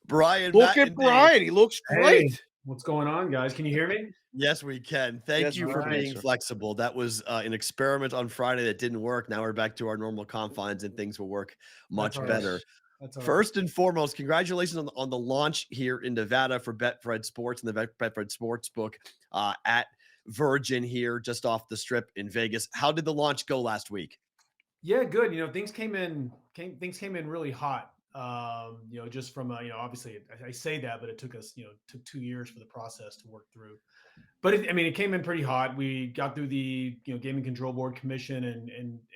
Brian, Look Matt, at and Dave. Brian. He looks Hey, great. what's going on, guys? Can you hear me? Yes, we can. Thank Yes, you we for can, being sir. flexible. That was an experiment on Friday that didn't work. Now we're back to our normal confines and things will work That's much all right. better. That's all right. First and foremost, congratulations on the launch here in Nevada for BetFred Sports and the BetFred Sports book at Virgin here just off the strip in Vegas. How did the launch go last week? Yeah, good. Things came in really hot. Just from obviously I say that, but it took us, took 2 years for the process to work through. But it came in pretty hot. We got through the Gaming Control Board Commission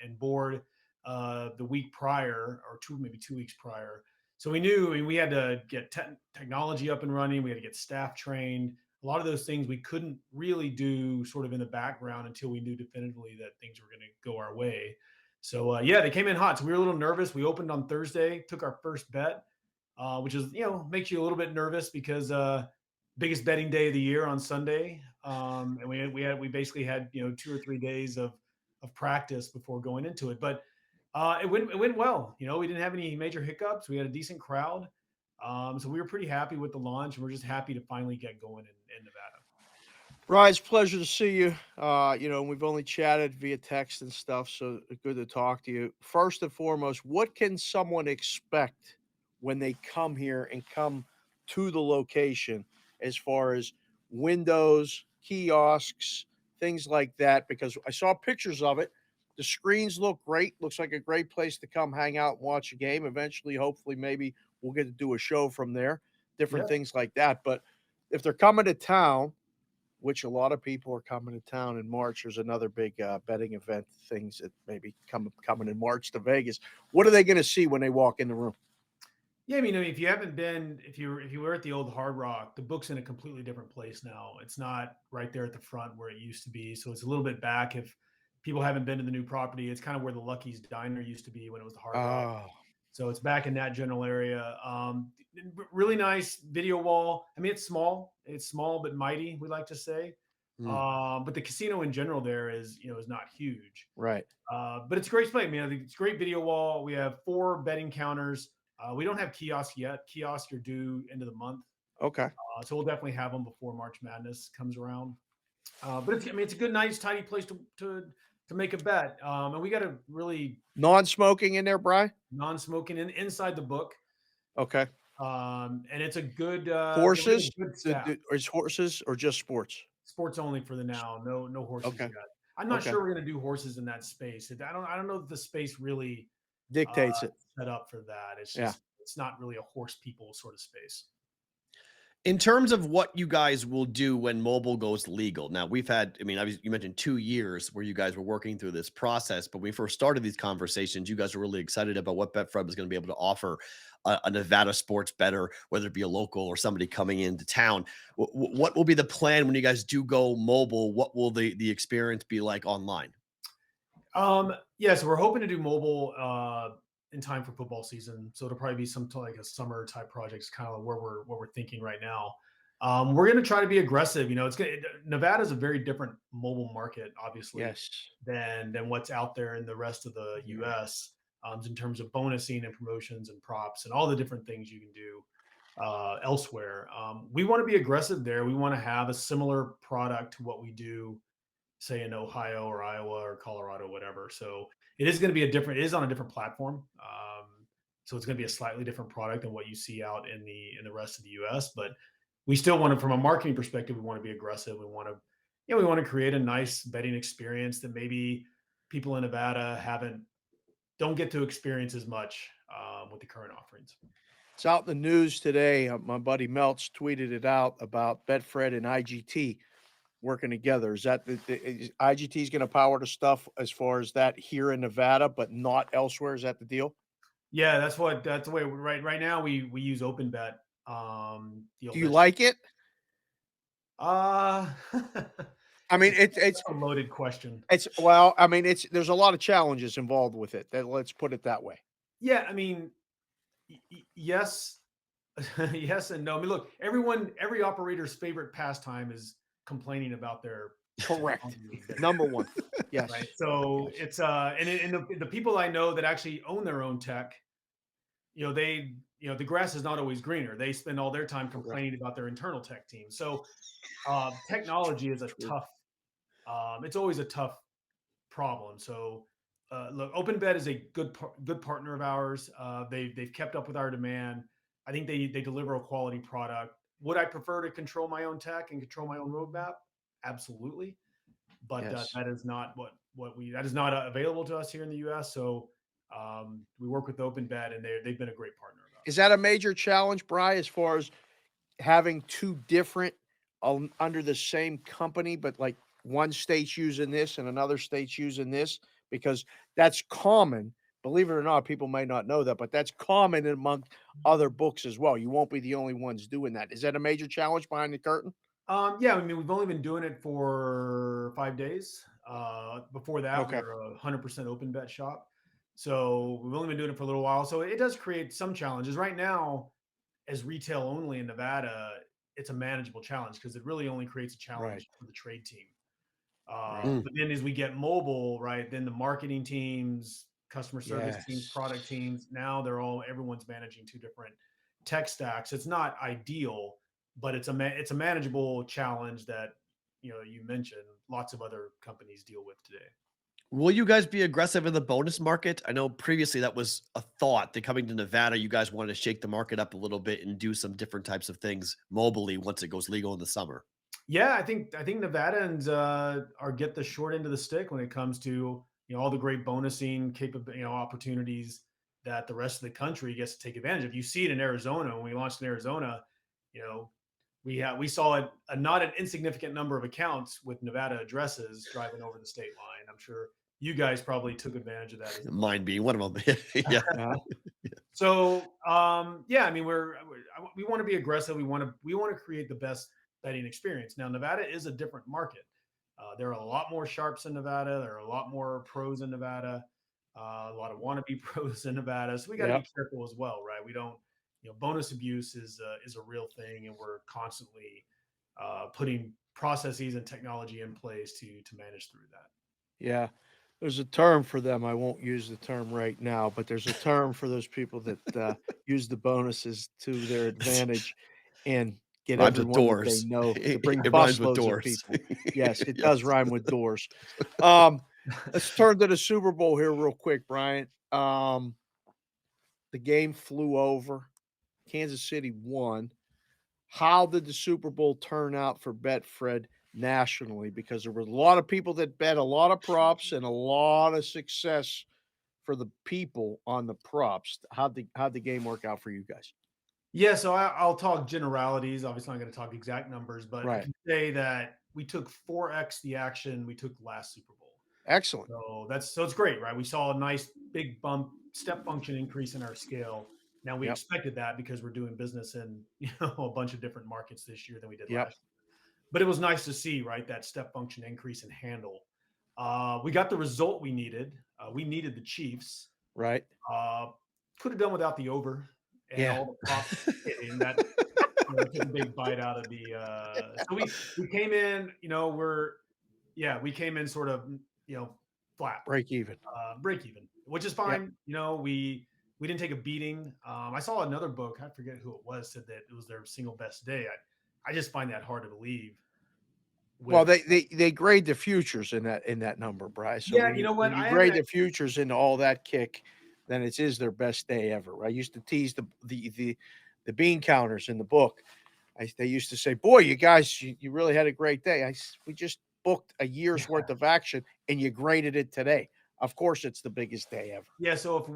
and board the week prior, or maybe 2 weeks prior. So we knew, we had to get technology up and running. We had to get staff trained. A lot of those things we couldn't really do sort of in the background until we knew definitively that things were going to go our way. So yeah, they came in hot. So we were a little nervous. We opened on Thursday, took our first bet, which is makes you a little bit nervous because biggest betting day of the year on Sunday, and we basically had 2 or 3 days of practice before going into it, but it went well. We didn't have any major hiccups. We had a decent crowd, so we were pretty happy with the launch, and we're just happy to finally get going in Nevada. Brian, it's a pleasure to see you. We've only chatted via text and stuff, so good to talk to you. First and foremost, what can someone expect when they come here and come to the location as far as windows, kiosks, things like that? Because I saw pictures of it. The screens look great. Looks like a great place to come hang out and watch a game. Eventually, hopefully, maybe we'll get to do a show from there, different Yeah. things like that. But if they're coming to town, which a lot of people are coming to town in March. There's another big betting event, things that maybe coming in March to Vegas. What are they going to see when they walk in the room? Yeah, if you haven't been, if you were at the old Hard Rock, the book's in a completely different place now. It's not right there at the front where it used to be. So it's a little bit back. If people haven't been to the new property, it's kind of where the Lucky's Diner used to be when it was the Hard Rock. Oh, So it's back in that general area. Really nice video wall. It's small but mighty, we like to say. But the casino in general there is not huge. right. But it's a great place. It's a great video wall. We have 4 betting counters. We don't have kiosks yet. Kiosks are due end of the month. Okay. So we'll definitely have them before March Madness comes around. But it's a good, nice, tidy place to make a bet. And we got a really Non-smoking in there, Brian? non-smoking inside the book. Okay. And it's a good Horses? good staff. Is horses or just sports? Sports only for the now. No horses Okay. yet. I'm not Okay. sure we're going to do horses in that space. I don't know that the space really Dictates it. set up for that. It's Yeah. just it's not really a horse people sort of space. In terms of what you guys will do when mobile goes legal. Now, we've had, you mentioned 2 years where you guys were working through this process, but when we first started these conversations, you guys were really excited about what BetFred was going to be able to offer a Nevada sports bettor, whether it be a local or somebody coming into town. What will be the plan when you guys do go mobile? What will the experience be like online? Yeah, so we're hoping to do mobile in time for football season. So it'll probably be like a summer type project. It's kind of where we're thinking right now. We're going to try to be aggressive. Nevada is a very different mobile market, obviously, Yes. than what's out there in the rest of the U.S. In terms of bonusing and promotions and props and all the different things you can do elsewhere. We want to be aggressive there. We want to have a similar product to what we do, say, in Ohio or Iowa or Colorado, whatever. So it is going to be it is on a different platform. So it's going to be a slightly different product than what you see out in the rest of the US, but we still want to, from a marketing perspective, we want to be aggressive. We want to create a nice betting experience that maybe people in Nevada don't get to experience as much with the current offerings. It's out in the news today. My buddy Meltz tweeted it out about Betfred and IGT working together. Is that is IGT is going to power the stuff as far as that here in Nevada, but not elsewhere? Is that the deal? Yeah, that's the way. Right now we use OpenBet. Do you like it? Uh, it's a loaded question. There's a lot of challenges involved with it. Let's put it that way. Yeah, yes, yes and no. Look, every operator's favorite pastime is complaining about their correct number one. Yes. Right. So it's and the people I know that actually own their own tech, they the grass is not always greener. They spend all their time Right. complaining about their internal tech team. So technology is a True. tough. It's always a tough problem. So look, OpenBet is a good partner of ours. They've kept up with our demand. I think they deliver a quality product. Would I prefer to control my own tech and control my own roadmap? Absolutely, but Yes. that is not that is not available to us here in the U.S. So we work with OpenBet, and they've been a great partner of Is ours. that a major challenge, Bry, as far as having two different under the same company, but like one state's using this and another state's using this? Because that's common. Believe it or not, people may not know that, but that's common among other books as well. You won't be the only ones doing that. Is that a major challenge behind the curtain? Yeah, I mean, we've only been doing it for 5 days. Before that, we Okay. were a 100% open bet shop. So we've only been doing it for a little while. So it does create some challenges. Right now, as retail only in Nevada, it's a manageable challenge because it really only creates a Right. challenge for the trade team. Right. Mm. But then as we get mobile, right, then the marketing teams, customer service teams, Yes. product teams, now everyone's managing two different tech stacks. It's not ideal, but it's a manageable challenge that you mentioned lots of other companies deal with today. Will you guys be aggressive in the bonus market? I know previously that was a thought that coming to Nevada, you guys wanted to shake the market up a little bit and do some different types of things mobilely once it goes legal in the summer. Yeah, I think Nevadans are get the short end of the stick when it comes to all the great bonusing opportunities that the rest of the country gets to take advantage of. You see it in Arizona when we launched in Arizona. You know, we saw a not an insignificant number of accounts with Nevada addresses driving over the state line. I'm sure you guys probably took advantage of that as well. Mine being one of them. Yeah. Yeah. So yeah, I mean we want to be aggressive. We want to create the best betting experience. Now Nevada is a different market. There are a lot more sharps in Nevada. There are a lot more pros in Nevada. A lot of wannabe pros in Nevada. So we got to be Yep. careful as well, right? We don't, bonus abuse is a real thing, and we're constantly putting processes and technology in place to manage through that. Yeah. There's a term for them. I won't use the term right now, but there's a term for those people that use the bonuses to their advantage and get Rhymes with everyone that they doors. know to bring It rhymes with busloads of doors. people. Yes, it does Yes. rhyme with doors. Um, let's turn to the Super Bowl here real quick, Brian. The game flew over. Kansas City won. How did the Super Bowl turn out for BetFred nationally? Because there were a lot of people that bet a lot of props and a lot of success for the people on the props. How'd the game work out for you guys? Yeah, so I'll talk generalities. Obviously, I'm going to talk exact numbers, but I Right. can say that we took 4x the action we took last Super Bowl. Excellent. So it's great, right? We saw a nice big bump, step function increase in our scale. Now we Yep. expected that because we're doing business in a bunch of different markets this year than we did Yep. last. But it was nice to see, right, that step function increase in handle. We got the result we needed. We needed the Chiefs. Right. Uh, could have done without the over and Yeah. all the props hitting that. Took a big bite out of the. So we came in. We came in sort of flat, Break even. break even, which is Yep. fine. We didn't take a beating. I saw another book. I forget who it was, said that it was their single best day. I just find that hard to believe. Well, With they grade the futures in that number, Bryce. So Yeah, when you you know what? when you I grade haven't. the futures into all that kick, then it is their best day ever. Right? I used to tease the bean counters in the book. They used to say, "Boy, you guys, you really had a great day." We just booked a year's worth of action, and you graded it today. Of course, it's the biggest day ever. Yeah, so if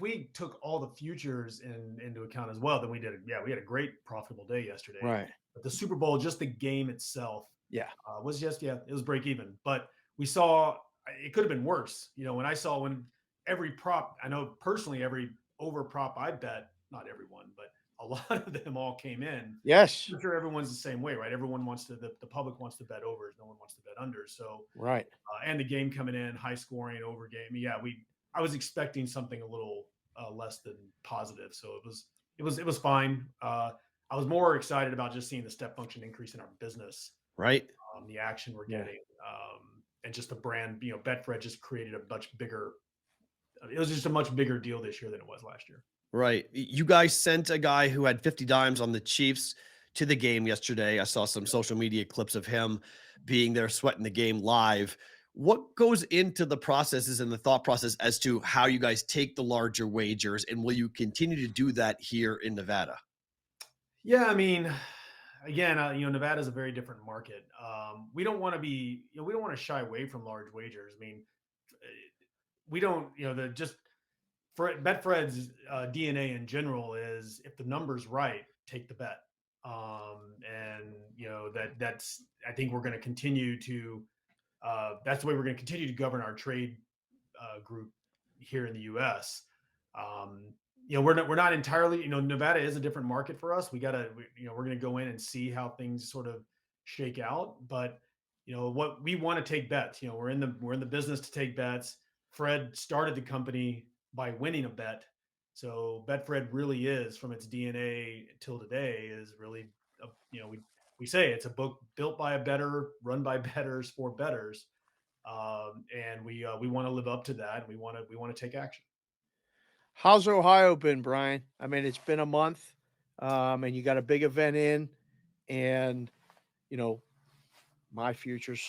we took all the futures into account as well, then we did. Yeah, we had a great profitable day yesterday. Right. But the Super Bowl, just the game itself, Yeah. was it was break even. But we saw it could have been worse. When every prop, I know personally every over prop I bet, not everyone, but a lot of them all came in. Yes. I'm sure everyone's the same way, right? Everyone wants to the public wants to bet overs, no one wants to bet unders. So Right. and the game coming in high scoring over game. Yeah, I was expecting something a little less than positive, so it was fine. I was more excited about just seeing the step function increase in our business, Right. the action we're Yeah. getting, and just the brand. Betfred just created a much bigger. It was just a much bigger deal this year than it was last year. Right. You guys sent a guy who had 50 dimes on the Chiefs to the game yesterday. I saw some social media clips of him being there sweating the game live. What goes into the processes and the thought process as to how you guys take the larger wagers, and will you continue to do that here in Nevada? Yeah, I mean, again, Nevada is a very different market. We don't want to we don't want to shy away from large wagers. I mean, eh, we don't, the just Betfred's DNA in general is if the number's right, take the bet. And that's I think we're going to continue to that's the way we're going to continue to govern our trade group here in the U.S. Um, we're not entirely, Nevada is a different market for us. We're going to go in and see how things sort of shake out. But what we want to take bets. We're in the business to take bets. Fred started the company by winning a bet. So Betfred really is, from its DNA till today, is really, we say it's a book built by a bettor, run by bettors for bettors, and we want to live up to that. And we want to take action. How's Ohio been, Brian? I mean, it's been a month, and you got a big event in, and you know, my future's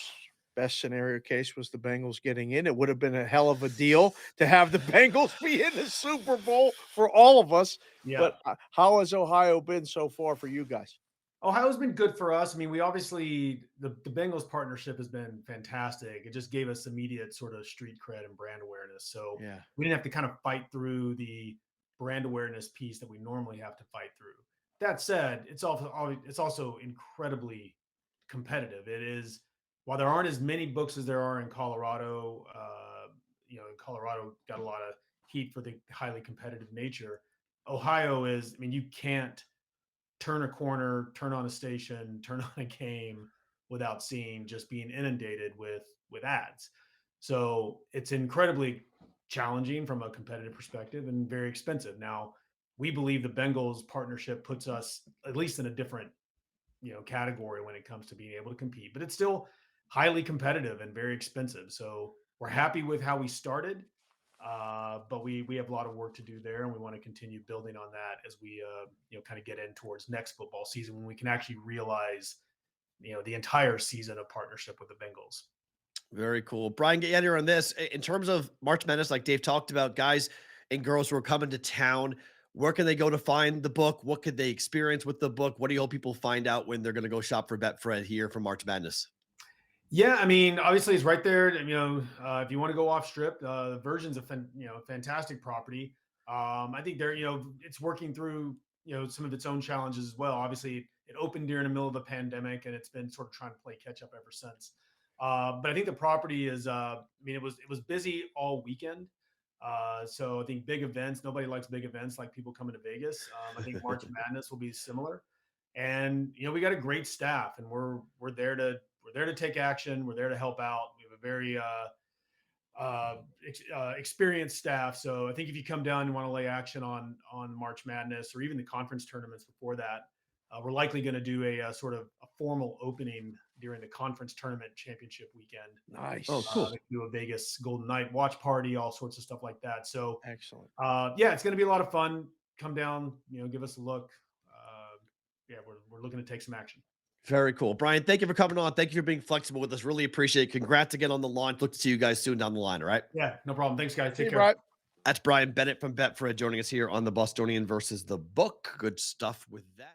best scenario case was the Bengals getting in. It would have been a hell of a deal to have the Bengals be in the Super Bowl for all of us. Yeah. But how has Ohio been so far for you guys? Ohio's been good for us. I mean, we obviously the Bengals partnership has been fantastic. It just gave us immediate sort of street cred and brand awareness. So Yeah. we didn't have to kind of fight through the brand awareness piece that we normally have to fight through. That said, it's also incredibly competitive. It is, while there aren't as many books as there are in Colorado. In Colorado got a lot of heat for the highly competitive nature. Ohio is, I mean, you can't turn a corner, turn on a station, turn on a game without seeing just being inundated with ads. So it's incredibly challenging from a competitive perspective and very expensive. Now, we believe the Bengals partnership puts us at least in a different, category when it comes to being able to compete, but it's still highly competitive and very expensive. So we're happy with how we started. But we have a lot of work to do there, and we want to continue building on that as we kind of get in towards next football season when we can actually realize the entire season of partnership with the Bengals. Very cool. Brian, get you out here on this. In terms of March Madness, like Dave talked about, guys and girls who are coming to town, where can they go to find the book? What could they experience with the book? What do you hope people find out when they're going to go shop for Betfred here for March Madness? Yeah, I mean, obviously it's right there. If you want to go off strip, the version's a fantastic property. I think it's working through some of its own challenges as well. Obviously, it opened during the middle of a pandemic, and it's been sort of trying to play catch up ever since. But I think the property is. I mean, it was busy all weekend. So I think big events. Nobody likes big events like people coming to Vegas. I think March Madness will be similar, and we got a great staff, and we're there to take action. We're there to help out. We have a very experienced staff. So I think if you come down and want to lay action on March Madness or even the conference tournaments before that, we're likely going to do a sort of a formal opening during the conference tournament championship weekend. Nice. Oh, cool. Do a Vegas Golden Knight watch party, all sorts of stuff like that. So Excellent. yeah, it's going to be a lot of fun. Come down, give us a look. Yeah, we're looking to take some action. Very cool. Brian, thank you for coming on. Thank you for being flexible with us. Really appreciate it. Congrats again on the launch. Look to see you guys soon down the line. All right. Yeah, no problem. Thanks, guys. See Take you, care. Brian. That's Bryan Bennett from Betfred joining us here on the Bostonian versus the Book. Good stuff with that.